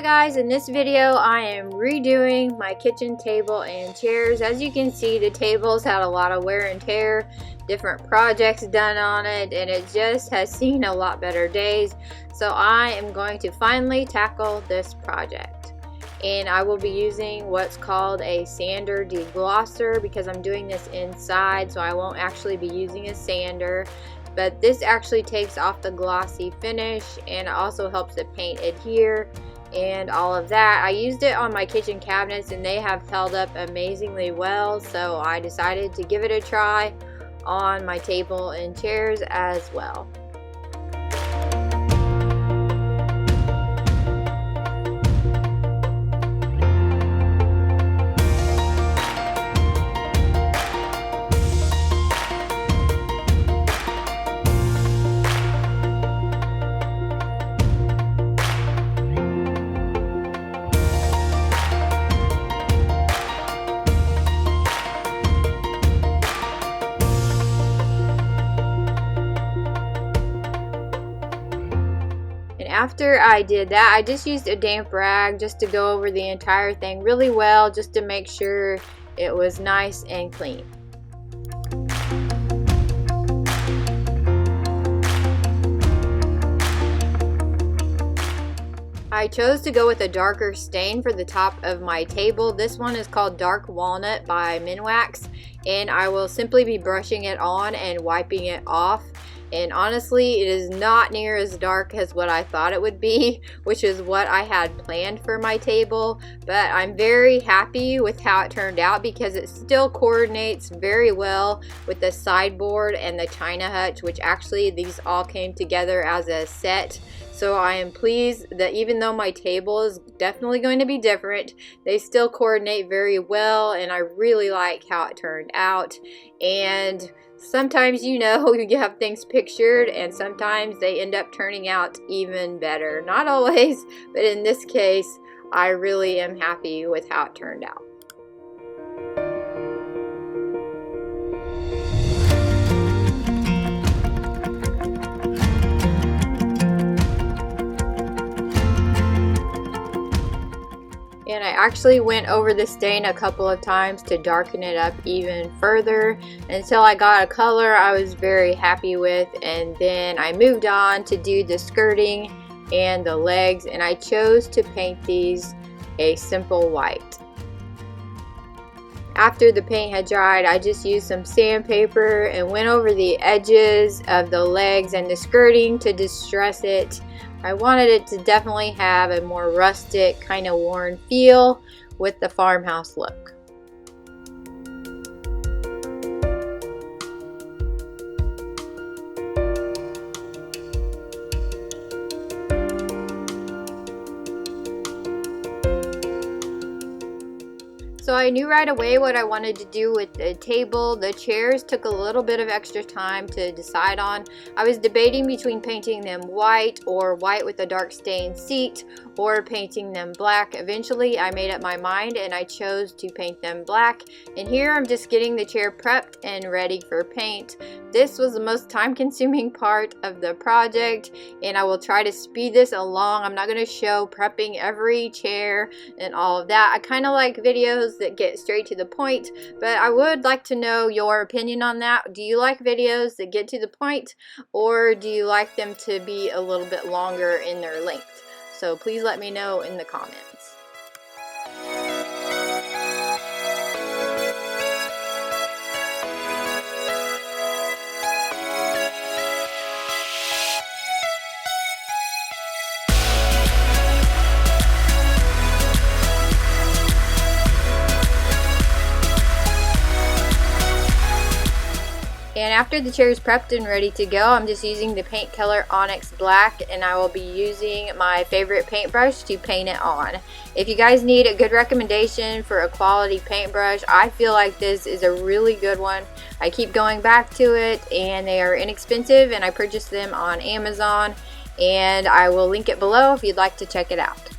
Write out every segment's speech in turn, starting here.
Hi guys, in this video I am redoing my kitchen table and chairs. As you can see, the table's had a lot of wear and tear, different projects done on it, and it just has seen a lot better days. So I am going to finally tackle this project. And I will be using what's called a sander deglosser because I'm doing this inside, so I won't actually be using a sander. But this actually takes off the glossy finish and also helps the paint adhere and all of that. I used it on my kitchen cabinets and they have held up amazingly well, so I decided to give it a try on my table and chairs as well. After I did that, I just used a damp rag just to go over the entire thing really well, just to make sure it was nice and clean. I chose to go with a darker stain for the top of my table. This one is called Dark Walnut by Minwax, and I will simply be brushing it on and wiping it off. And honestly, it is not near as dark as what I thought it would be, which is what I had planned for my table. But I'm very happy with how it turned out because it still coordinates very well with the sideboard and the china hutch, which actually these all came together as a set. So I am pleased that even though my table is definitely going to be different, they still coordinate very well, and I really like how it turned out. And sometimes, you know, you have things pictured and sometimes they end up turning out even better. Not always, but in this case, I really am happy with how it turned out. And I actually went over the stain a couple of times to darken it up even further until I got a color I was very happy with, and then I moved on to do the skirting and the legs, and I chose to paint these a simple white. After the paint had dried, I just used some sandpaper and went over the edges of the legs and the skirting to distress it. I wanted it to definitely have a more rustic, kind of worn feel with the farmhouse look. So I knew right away what I wanted to do with the table. The chairs took a little bit of extra time to decide on. I was debating between painting them white or white with a dark stained seat or painting them black. Eventually I made up my mind and I chose to paint them black. And here I'm just getting the chair prepped and ready for paint. This was the most time-consuming part of the project, and I will try to speed this along. I'm not going to show prepping every chair and all of that. I kind of like videos that get straight to the point, but I would like to know your opinion on that. Do you like videos that get to the point, or do you like them to be a little bit longer in their length? So please let me know in the comments. And after the chair is prepped and ready to go, I'm just using the paint color Onyx Black, and I will be using my favorite paintbrush to paint it on. If you guys need a good recommendation for a quality paintbrush, I feel like this is a really good one. I keep going back to it, and they are inexpensive, and I purchased them on Amazon, and I will link it below if you'd like to check it out.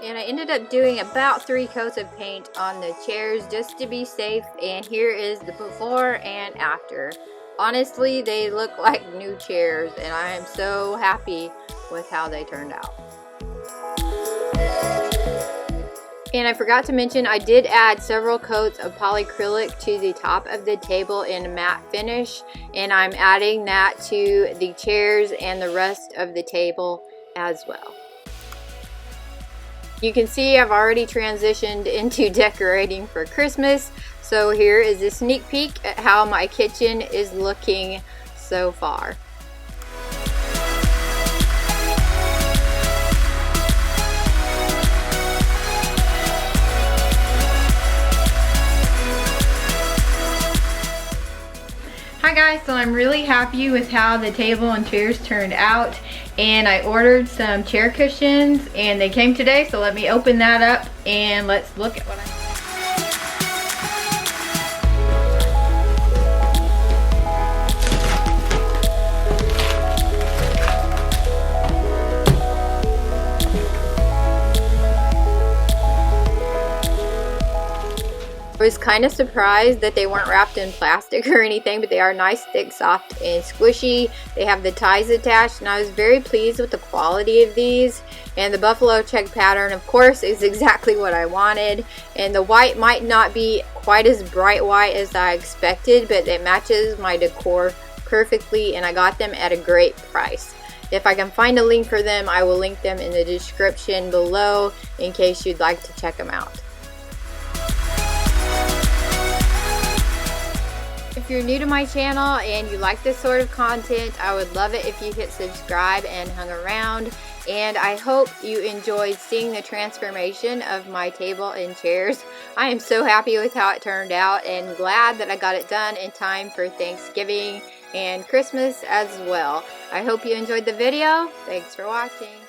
And I ended up doing about 3 coats of paint on the chairs just to be safe, and here is the before and after. Honestly, they look like new chairs, and I am so happy with how they turned out. And I forgot to mention, I did add several coats of polyacrylic to the top of the table in a matte finish, and I'm adding that to the chairs and the rest of the table as well. You can see I've already transitioned into decorating for Christmas, so here is a sneak peek at how my kitchen is looking so far. Hi guys, so I'm really happy with how the table and chairs turned out, and I ordered some chair cushions and they came today, so let me open that up and let's look at what I I was kind of surprised that they weren't wrapped in plastic or anything, but they are nice, thick, soft, and squishy. They have the ties attached, and I was very pleased with the quality of these. And the buffalo check pattern, of course, is exactly what I wanted. And the white might not be quite as bright white as I expected, but it matches my decor perfectly, and I got them at a great price. If I can find a link for them, I will link them in the description below in case you'd like to check them out. If you're new to my channel and you like this sort of content, I would love it if you hit subscribe and hung around. And I hope you enjoyed seeing the transformation of my table and chairs. I am so happy with how it turned out and glad that I got it done in time for Thanksgiving and Christmas as well. I hope you enjoyed the video. Thanks for watching.